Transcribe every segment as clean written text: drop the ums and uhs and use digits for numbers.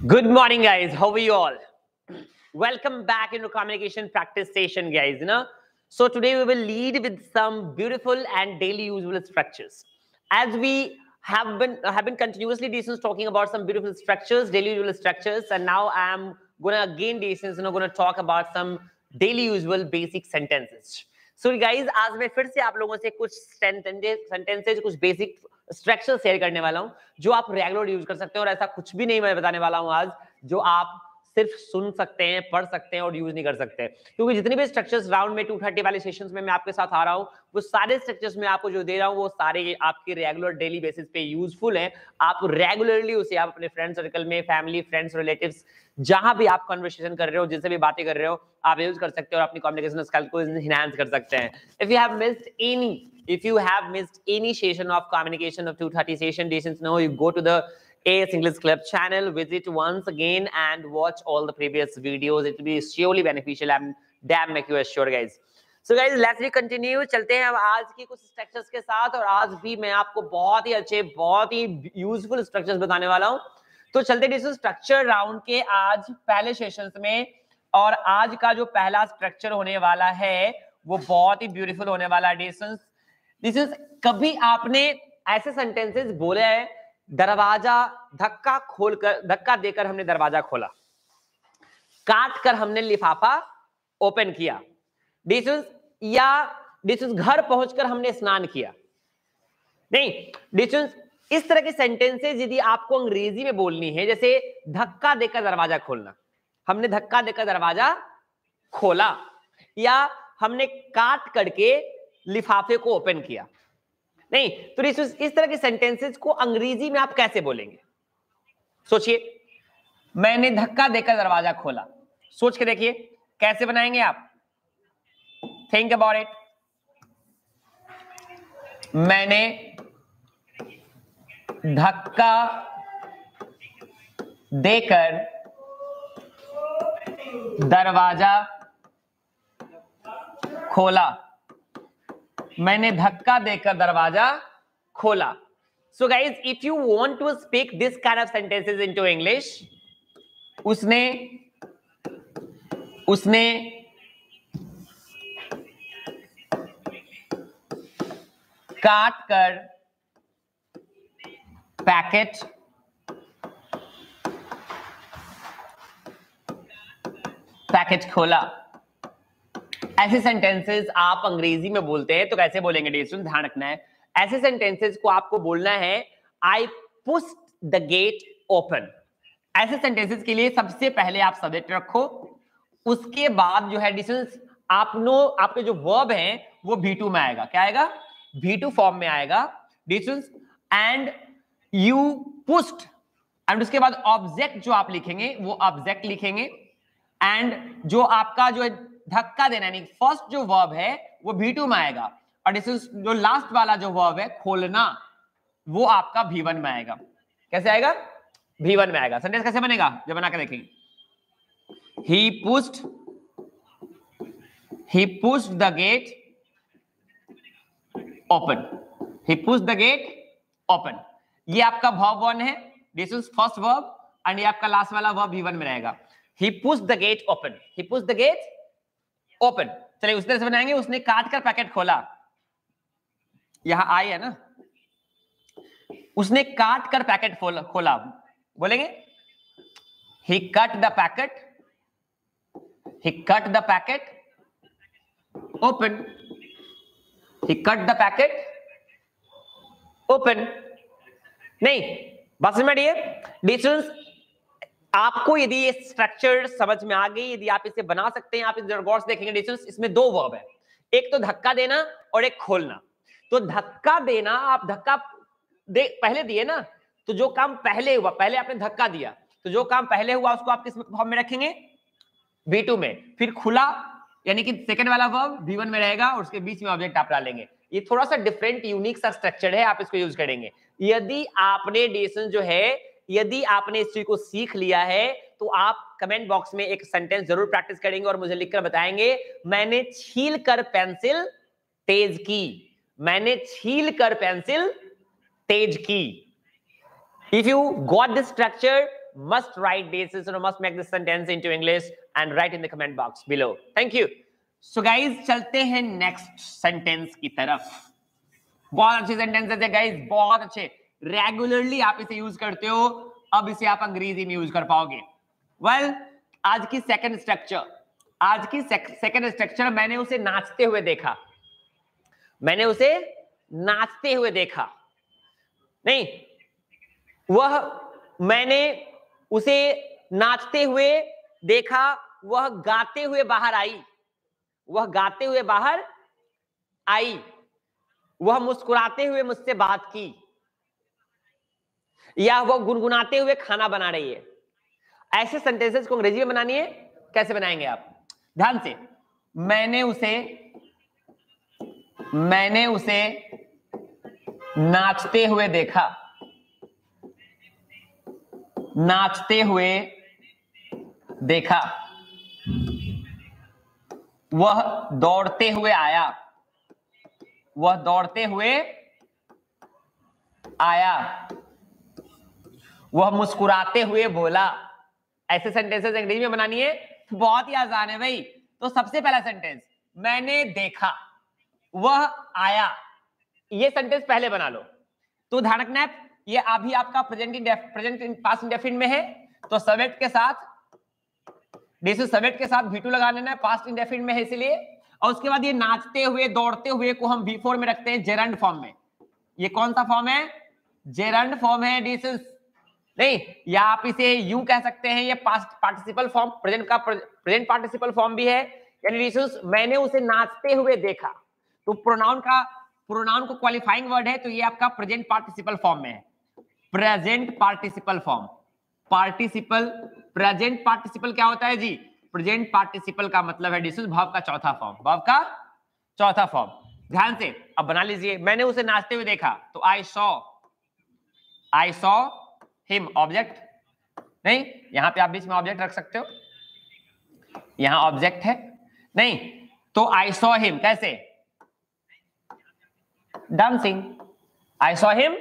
Good morning, guys. How are you all? Welcome back into communication practice station, guys. So today we will lead with some beautiful and daily usable structures. As we have been continuously talking about some beautiful structures, daily usable structures, and now I am gonna again gonna talk about some daily usable basic sentences. So guys, आज मैं फिर से आप लोगों से कुछ sentences, कुछ basic structure share करने वाला हूं जो आप रेगुलर यूज कर सकते हैं। और ऐसा कुछ भी नहीं मैं बताने वाला हूं आज जो आप सिर्फ सुन सकते हैं, पढ़ सकते हैं और यूज नहीं कर सकते, क्योंकि जितने भी स्ट्रक्चर्स राउंड में 230 वाले सेशंस में मैं आपके साथ आ रहा हूं, वो सारे स्ट्रक्चर्स में आपको जो दे रहा हूं वो सारे आपके रेगुलर डेली बेसिस पे यूजफुल हैं। आप रेगुलरली उसे आप अपने फ्रेंड सर्कल में, फैमिली, फ्रेंड्स, रिलेटिव्स, जहां भी आप कन्वर्सेशन कर रहे हो, जिनसे भी बातें कर रहे हो, आप यूज कर सकते हो और अपनी कम्युनिकेशन स्किल को एनहांस कर सकते हैं। If you have missed any session of communication of 230 sessions, now you go to the AS English Club channel, visit once again and watch all the previous videos. It will be surely beneficial. I'm damn make you assure, guys. So guys, let's continue. चलते हैं अब आज की कुछ structures के साथ, और आज भी मैं आपको बहुत ही अच्छे, बहुत ही यूजफुल स्ट्रक्चर्स बताने वाला हूं। तो चलते हैं स्ट्रक्चर राउंड के आज पहले सेशंस में, और आज का जो पहला स्ट्रक्चर होने वाला है वो बहुत ही ब्यूटीफुल होने वाला है। कभी आपने ऐसे सेंटेंसेस बोले हैं, दरवाजा धक्का देकर हमने दरवाजा खोला, काट कर हमने लिफाफा ओपन किया, घर पहुंचकर हमने स्नान किया। नहीं, इस तरह के सेंटेंसेस यदि आपको अंग्रेजी में बोलनी है, जैसे धक्का देकर दरवाजा खोलना, हमने धक्का देकर दरवाजा खोला, या हमने काट करके लिफाफे को ओपन किया। नहीं, तो इस तरह के सेंटेंसेस को अंग्रेजी में आप कैसे बोलेंगे? सोचिए, मैंने धक्का देकर दरवाजा खोला, सोच के देखिए कैसे बनाएंगे आप। Think about it. मैंने धक्का देकर दरवाजा खोला, मैंने धक्का देकर दरवाजा खोला। So guys, if you want to speak this kind of sentences into English, उसने काट कर पैकेट खोला। ऐसे सेंटेंसेस आप अंग्रेजी में बोलते हैं तो कैसे बोलेंगे? ध्यान रखना है, ऐसे सेंटेंसेस को आपको बोलना है I pushed the gate open. ऐसे सेंटेंसेस के लिए सबसे पहले आप सब्जेक्ट रखो, उसके बाद जो है आपके जो वर्ब हैं वो V2 में आएगा। क्या आएगा? V2 फॉर्म में आएगा। एंड यू पुश्ड, एंड उसके बाद ऑब्जेक्ट जो आप लिखेंगे वो ऑब्जेक्ट लिखेंगे, एंड जो आपका जो धक्का देना यानी फर्स्ट जो वर्ब है वो V2 में आएगा, और जो लास्ट वाला जो वर्ब है खोलना वो आपका V1 में आएगा। कैसे आएगा? V1 में आएगा। सेंटेंस कैसे बनेगा जब बना के देखेंगे? he pushed the gate open, he pushed the gate open। ये आपका verb 1 है, this is first verb, and ये आपका लास्ट वाला वर्ब V1 में रहेगा। he pushed the gate open, he pushed the gate open. चलिए उस तरह से बनाएंगे, उसने काट कर पैकेट खोला, यहां आई है ना, उसने काट कर पैकेट खोला, बोलेंगे he cut the packet open, he cut the packet open। नहीं, बस समझ में आपको यदि ये स्ट्रक्चर समझ में आ गई, यदि आप इसे बना सकते हैं, आप इस गौर से देखेंगे इसमें दो वर्ब है, एक तो धक्का देना और एक खोलना। तो धक्का देना, आप धक्का पहले दिए ना, तो जो काम पहले हुआ, पहले आपने धक्का दिया, तो जो काम पहले हुआ उसको आप किस फॉर्म में रखेंगे? V2 में। फिर खुला यानी कि सेकंड वाला वर्ब V1 में रहेगा, और उसके बीच में ऑब्जेक्ट आप डालेंगे। ये थोड़ा सा डिफरेंट यूनिक सा स्ट्रक्चर है, आप इसको यूज करेंगे। यदि आपने यदि आपने इस चीज को सीख लिया है तो आप कमेंट बॉक्स में एक सेंटेंस जरूर प्रैक्टिस करेंगे और मुझे लिखकर बताएंगे, मैंने छील कर पेंसिल तेज की, मैंने छील कर पेंसिल तेज की। If you got this structure, must write this, must make this sentence into English and write in the comment box below. Thank you. So guys, चलते हैं नेक्स्ट सेंटेंस की तरफ. बहुत अच्छे सेंटेंसेस है गाइस, बहुत अच्छे. रेगुलरली आप इसे यूज करते हो, अब इसे आप अंग्रेजी में यूज कर पाओगे. वेल, आज की सेकंड स्ट्रक्चर मैंने उसे नाचते हुए देखा. मैंने उसे नाचते हुए देखा नहीं, मैंने उसे नाचते हुए देखा, वह गाते हुए बाहर आई. वह गाते हुए बाहर आई. वह मुस्कुराते हुए मुझसे बात की, या वह गुनगुनाते हुए खाना बना रही है. ऐसे सेंटेंसेस को अंग्रेजी में बनानी है. कैसे बनाएंगे आप? ध्यान से. मैंने उसे नाचते हुए देखा. नाचते हुए देखा. वह दौड़ते हुए आया. वह दौड़ते हुए आया. वह मुस्कुराते हुए बोला. ऐसे सेंटेंसेस अंग्रेजी में बनानी है. बहुत ही आसान है भाई. तो सबसे पहला सेंटेंस, मैंने देखा, वह आया. ये सेंटेंस पहले बना लो. तो ध्यान रखना, ये अभी आपका प्रेजेंट पास्ट इंडेफिनिट में है, तो सब्जेक्ट के साथ सब्जेक्ट के साथ V2 लगा लेना है. पास्ट इंडेफिनिट में है इसलिए. और उसके बाद ये नाचते हुए दौड़ते हुए को हम V4 में रखते हैं, जेरंड फॉर्म में. ये कौन सा फॉर्म है? जेरंड फॉर्म है. डिस नहीं, या आप इसे यूं कह सकते हैं, ये past participle form, present participle form भी है. यानी डिस मैंने उसे नाचते हुए देखा. तो प्रोनाउन को क्वालिफाइंग वर्ड है, तो ये आपका प्रेजेंट पार्टिसिपल फॉर्म में है. Present participle form. Present participle क्या होता है जी? प्रेजेंट पार्टिसिपल का मतलब है डिस भाव का चौथा फॉर्म. भाव का चौथा फॉर्म. ध्यान से अब बना लीजिए. मैंने उसे नाचते हुए देखा, तो आई सॉ हिम. ऑब्जेक्ट नहीं, यहां पे आप बीच में ऑब्जेक्ट रख सकते हो. यहां ऑब्जेक्ट है नहीं, तो आई सॉ हिम कैसे? Dancing. I saw him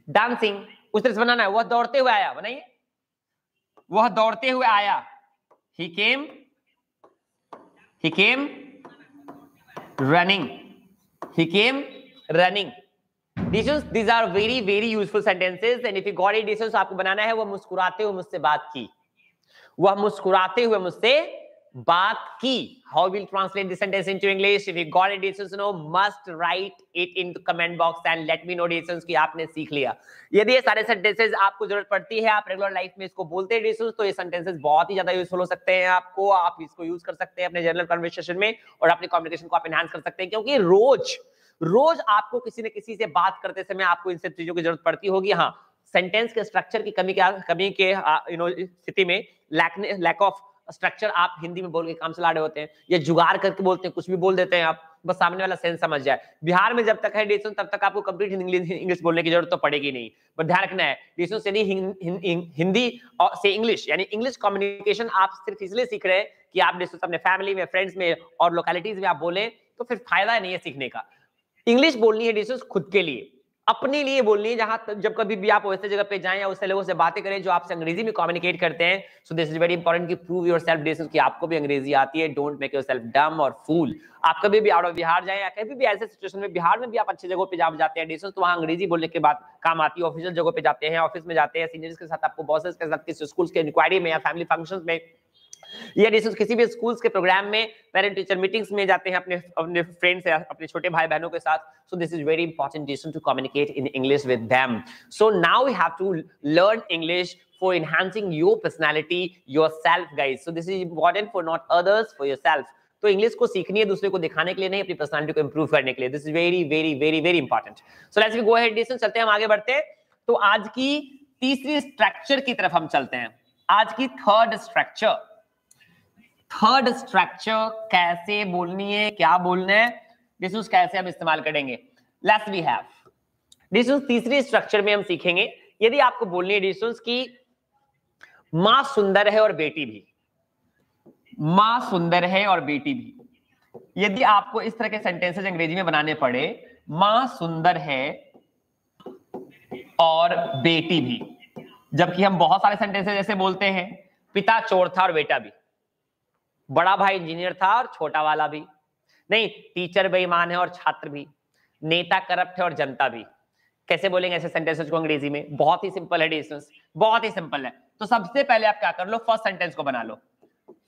dancing. उस तरह से बनाना है. वह दौड़ते हुए आया. बनाइए, वह दौड़ते हुए आया. He came running. He came running. These are very very useful sentences, and if you got it, आपको बनाना है, वह मुस्कुराते हुए मुझसे बात की. वह मुस्कुराते हुए मुझसे बात की. How will translate this sentence into English? If you got it, must write it in the comment box and let me know कि आपने सीख लिया. यदि ये सारे सेंटेंसेस आपको जरूरत पड़ती है, आप रेगुलर लाइफ में इसको बोलते हैं तो ये सेंटेंसेस बहुत ही ज्यादा यूजफुल हो सकते हैं आपको. आप इसको यूज कर सकते हैं अपने जनरल कन्वर्सेशन में, और अपने कम्युनिकेशन को आप एनहांस कर सकते हैं, क्योंकि रोज आपको किसी न किसी से बात करते समय आपको इन सब चीजों की जरूरत पड़ती होगी. हाँ, सेंटेंस के स्ट्रक्चर की कमी के स्थिति में, लैक ऑफ स्ट्रक्चर, आप हिंदी में बोल के काम चला रहे होते हैं, या जुगाड़ करके बोलते हैं, कुछ भी बोल देते हैं आप, बस सामने वाला सेंस समझ जाए. बिहार में जब तक है डिक्शन, तब तक आपको कंप्लीट इंग्लिश बोलने की जरूरत तो पड़ेगी नहीं. बट ध्यान रखना है, डिक्शन से हिंदी से इंग्लिश, यानी इंग्लिश कम्युनिकेशन आप सिर्फ इसलिए सीख रहे हैं कि आप डिक्शन अपने फैमिली में, फ्रेंड्स में और लोकेलिटीज में आप बोले, तो फिर फायदा नहीं है सीखने का. इंग्लिश बोलनी है डिक्शन खुद के लिए, अपने लिए बोलनी है. जब कभी भी आप वैसे जगह पे जाएं या उससे लोगों से बातें करें जो आपसे अंग्रेजी में कम्युनिकेट करते हैं, सो दिस इज वेरी इंपॉर्टेंट कि प्रूव योरसेल्फ डिक्शन कि आपको भी अंग्रेजी आती है. डोंट मेक योरसेल्फ डम और फूल. आप कभी भी आउट ऑफ बिहार जाएं, या कभी भी ऐसे सिचुएशन में, बिहार में भी आप अच्छी जगहों पे जाते हैं डिक्शन, तो वहां अंग्रेजी बोलने के बाद काम आती है. ऑफिशियल जगहों पे जाते हैं, ऑफिस में जाते हैं, सीनियर्स के साथ, आपको बॉसेस के साथ, किसी स्कूल्स के इंक्वायरी में या फैमिली फंक्शंस में, या किसी भी स्कूल्स के प्रोग्राम में, पेरेंट टीचर मीटिंग्स में जाते हैं अपने फ्रेंड्स या अपने छोटे भाई बहनों के साथ. So this is very important diction to communicate in English with them. So now we have to learn English for enhancing your personality, yourself guys. So this is important for not others, for yourself. तो English को सीखनी है दूसरे को दिखाने के लिए नहीं, अपनी पर्सनालिटी को इंप्रूव करने के लिए. This is very very very very important. So let's go ahead diction. चलते हैं, हम आगे बढ़ते हैं. तो आज की तीसरी स्ट्रक्चर की तरफ हम चलते हैं. आज की थर्ड स्ट्रक्चर कैसे बोलनी है, क्या बोलना है, डिक्शन कैसे हम इस्तेमाल करेंगे. Let's we have diction. तीसरी स्ट्रक्चर में हम सीखेंगे, यदि आपको बोलनी है डिक्शन की मां सुंदर है और बेटी भी. मां सुंदर है और बेटी भी. यदि आपको इस तरह के सेंटेंसेस अंग्रेजी में बनाने पड़े, मां सुंदर है और बेटी भी, जबकि हम बहुत सारे सेंटेंसेस जैसे बोलते हैं, पिता चोर था और बेटा भी, बड़ा भाई इंजीनियर था और छोटा वाला भी, नहीं टीचर बेईमान है और छात्र भी, नेता करप्ट है और जनता भी। कैसे बोलेंगे ऐसे सेंटेंसेस को अंग्रेजी में? बहुत ही सिंपल है डिस्टेंस, बहुत ही सिंपल है। तो सबसे पहले आप क्या कर लो, फर्स्ट सेंटेंस को बना लो।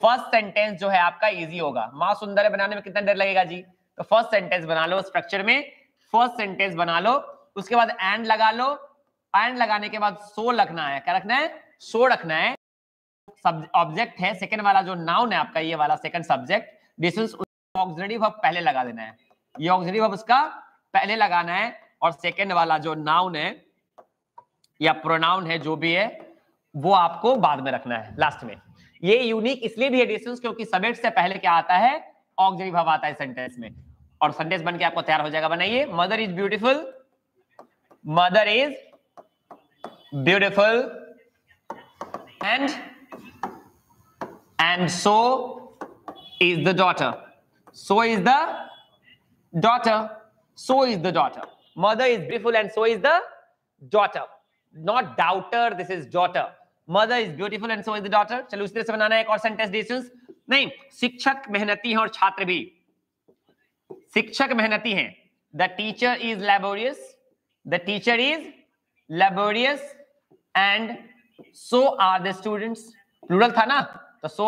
फर्स्ट सेंटेंस जो है आपका इजी होगा। मां सुंदर है बनाने में कितना देर लगेगा जी? तो फर्स्ट सेंटेंस बना लो स्ट्रक्चर में, फर्स्ट सेंटेंस बना लो, उसके बाद एंड लगा लो। एंड लगाने के बाद सो रखना है। क्या रखना है? सो रखना है। सब ऑब्जेक्ट है, सेकंड वाला जो नाउन है आपका, ये वाला second subject, this is auxiliary verb पहले लगा देना है। ये ऑक्सिलरी वर्ब उसका पहले लगाना है, और सेकंड वाला जो नाउन है या प्रोनाउन है जो भी है वो आपको बाद में रखना है, लास्ट में। ये यूनिक इसलिए भी है डिस्टेंस क्योंकि सब्जेक्ट से पहले क्या आता है? ऑक्सिलरी वर्ब आता है सेंटेंस में, और सेंटेंस बन के आपको तैयार हो जाएगा। बनाइए, mother is beautiful, mother is beautiful and so is the daughter. So is the daughter. So is the daughter. Mother is beautiful and so is the daughter. Not doubter, this is daughter. Mother is beautiful and so is the daughter. चलो उस तरह से बनाना है एक और sentence distance. नहीं, शिक्षक मेहनती हैं और छात्र भी। शिक्षक मेहनती हैं, the teacher is laborious, the teacher is laborious and so are the students. Plural था ना, तो so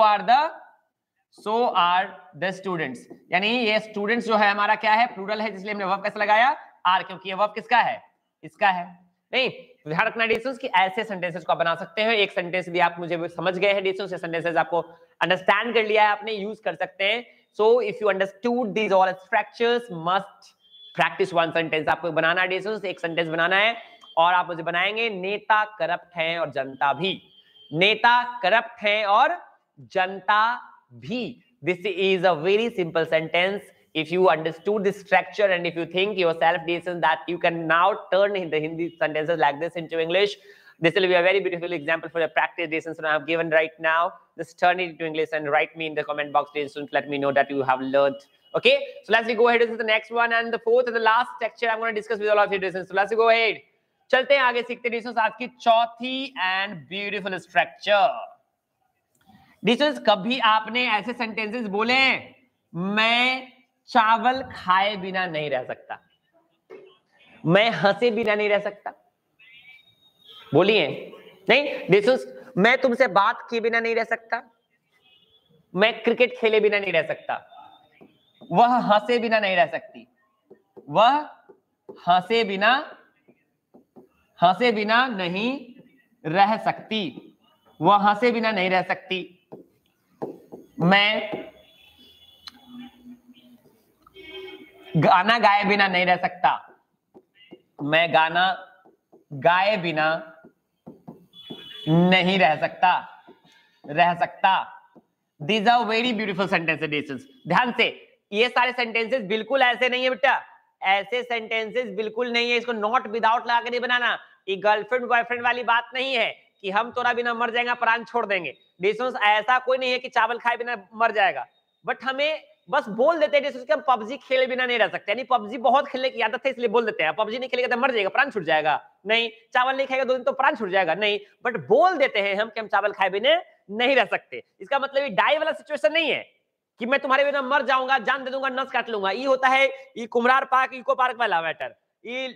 are the students, यानी ये स्टूडेंट्स जो है हमारा क्या है? प्लूरल है, इसलिए हमने वर्ब कैसे लगाया? आर, क्योंकि ये वर्ब किसका है? इसका है। नहीं, ध्यान रखना डिस्टेंस कि ऐसे सेंटेंसेस को आप बना सकते हैं। एक सेंटेंस भी आप मुझे समझ गए हैं डिस्टेंस, सेंटेंसेस आपको अंडरस्टैंड कर लिया है आपने, यूज कर सकते हैं। So if you understood these all structures, must practice one sentence. आपको बनाना डिस्टेंस, एक सेंटेंस बनाना है, और आप मुझे बनाएंगे नेता करप्ट हैं और जनता भी। नेता करप्ट हैं और जनता भी। This is a very simple sentence. If you understood this structure and if you think yourself decent that you can now turn in the Hindi sentences like this into English, this will be a very beautiful example for the practice lessons that I have given right now. Just turn it into English and write me in the comment box to let me know that you have learned. Okay, so let's go ahead with the next one and the fourth and the last structure I'm going to discuss with all of you. So let's go ahead. चलते हैं आगे, सीखते हैं आज की चौथी and beautiful structure. Distance, कभी आपने ऐसे सेंटेंसेस बोले, मैं चावल खाए बिना नहीं रह सकता, मैं हंसे बिना नहीं रह सकता? बोलिए। नहीं, डिस्टेंस, मैं तुमसे बात किए बिना नहीं रह सकता, मैं क्रिकेट खेले बिना नहीं रह सकता, वह हंसे बिना नहीं रह सकती, वह हंसे बिना नहीं रह सकती, वह हंसे बिना नहीं रह सकती। मैं गाना गाए बिना नहीं रह सकता, मैं गाना गाए बिना नहीं रह सकता। These are very beautiful sentences. ध्यान से, ये सारे सेंटेंसेस बिल्कुल ऐसे नहीं है बेटा, ऐसे सेंटेंसेस बिल्कुल नहीं है। इसको नॉट विदाउट लगा के नहीं बनाना। ये गर्लफ्रेंड बॉयफ्रेंड वाली बात नहीं है कि हम तोरा बिना मर जाएगा, प्राण छोड़ देंगे। डिस्टेंस, ऐसा कोई नहीं है कि चावल खाए बिना मर जाएगा, बट हमें बस बोल देते हैं डिस्टेंस कि हम पबजी खेले बिना नहीं रह सकते, यानी पबजी बहुत खेलने की आदत है इसलिए बोल देते हैं। पबजी नहीं खेलेगा तो मर जाएगा, प्राण छूट जाएगा? नहीं। चावल नहीं खाएगा 2 दिन तो प्राण छूट जाएगा? नहीं। बट बोल देते हैं हम कि हम चावल खाए बिना नहीं रह सकते। इसका मतलब ये डाई वाला सिचुएशन नहीं है कि मैं तुम्हारे बिना मर जाऊंगा, जान दे दूंगा, नस काट लूंगा। ये होता है ये कुमरार पार्क, इको पार्क वाला मैटर, ये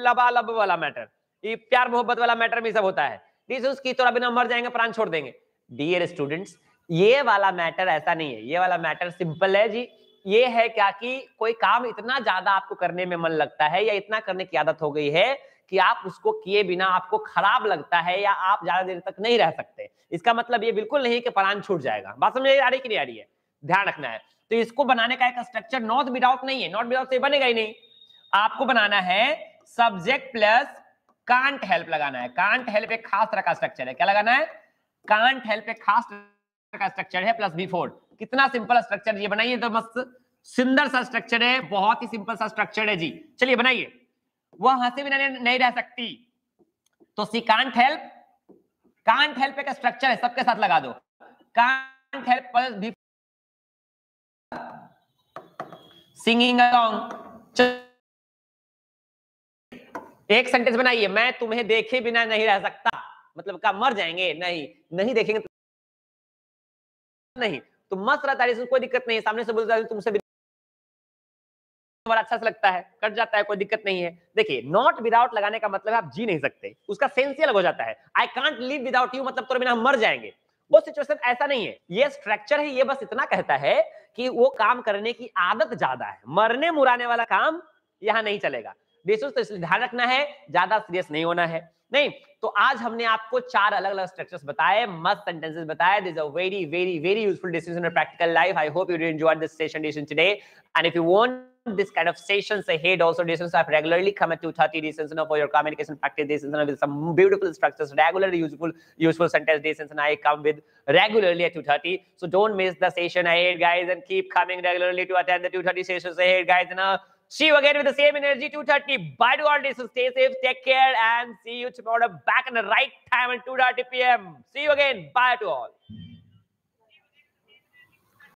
लबालब वाला मैटर, ये प्यार मोहब्बत वाला मैटर में सब होता है। की तोरा बिना मर जाएंगे, प्राण छोड़ देंगे। डियर स्टूडेंट्स, ये वाला मैटर ऐसा नहीं है। ये वाला मैटर सिंपल है जी। ये है क्या कि कोई काम इतना ज्यादा आपको करने में मन लगता है या इतना करने की आदत हो गई है कि आप उसको किए बिना आपको खराब लगता है या आप ज्यादा देर तक नहीं रह सकते। इसका मतलब ये बिल्कुल नहीं कि प्राण छूट जाएगा। बात समझ आ रही कि नहीं आ रही है? ध्यान रखना है। तो इसको बनाने का एक स्ट्रक्चर नॉट विदाउट नहीं है, नॉट विदाउट से बनेगा ही नहीं। आपको बनाना है सब्जेक्ट प्लस कांट हेल्प लगाना है। कांट हेल्प एक खास तरह का स्ट्रक्चर है। क्या लगाना है? कांट हेल्प एक खास तरह का स्ट्रक्चर है, प्लस बिफोर। कितना सिंपल स्ट्रक्चर ये बनाइए, तो मस्त सुंदर सा स्ट्रक्चर है, बहुत ही सिंपल सा स्ट्रक्चर है जी। चलिए बनाइए। वह हंसे बिना नहीं रह सकती, तो सी कांट हेल्प। कांट हेल्प एक स्ट्रक्चर है, सबके साथ लगा दो। Can't help plus before singing along. एक सेंटेंस बनाइए, मैं तुम्हें देखे बिना नहीं रह सकता। मतलब क्या मर जाएंगे? नहीं, नहीं देखेंगे तो नहीं। तो मस्त रहता है, इसमें कोई दिक्कत नहीं है। सामने से बोलता है तुमसे बड़ा अच्छा सा लगता है, कट जाता है, कोई दिक्कत नहीं है। देखिए, नॉट विदाउट लगाने का मतलब है आप जी नहीं सकते, उसका सेंस ही अलग हो जाता है। I can't live without you मतलब तो बिना हम मर जाएंगे। वो सिचुएशन ऐसा नहीं है। ये स्ट्रक्चर है, ये बस इतना कहता है कि वो काम करने की आदत ज्यादा है, मरने मुराने वाला काम यहाँ नहीं चलेगा। बेसिस तो इसलिए ध्यान रखना है, ज्यादा सीरियस नहीं होना है। नहीं तो आज हमने आपको 4 अलग-अलग स्ट्रक्चर्स बताए, मस्त सेंटेंसेस बताए। This is a very very very useful decision in practical life. I hope you enjoyed this session today and if you want this kind of sessions ahead also lessons I regularly come at 2:30 lessons for your communication practice lessons with some beautiful structures, regular useful sentence lessons, and I come with regularly at 2:30. So don't miss the session ahead, guys, and keep coming regularly to attend the 2:30 sessions ahead, guys. And see you again with the same energy 2:30. Bye to all this. Stay safe, take care, and see you tomorrow back in the right time at 2:30 p.m. See you again. Bye to all.